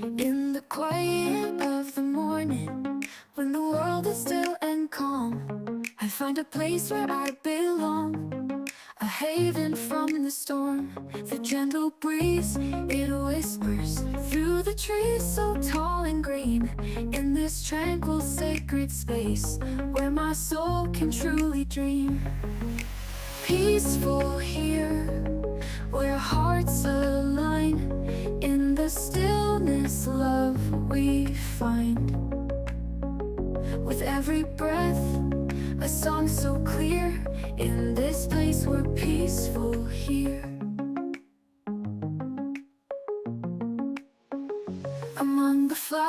In the quiet of the morning, when the world is still and calm, I find a place where I belong, a haven from the storm. The gentle breeze, it whispers through the trees so tall and green. In this tranquil sacred space, where my soul can truly dream. Peaceful here, where hearts align. In the stillness, love we find. With every breath, a song so clear. In this place we're peaceful here.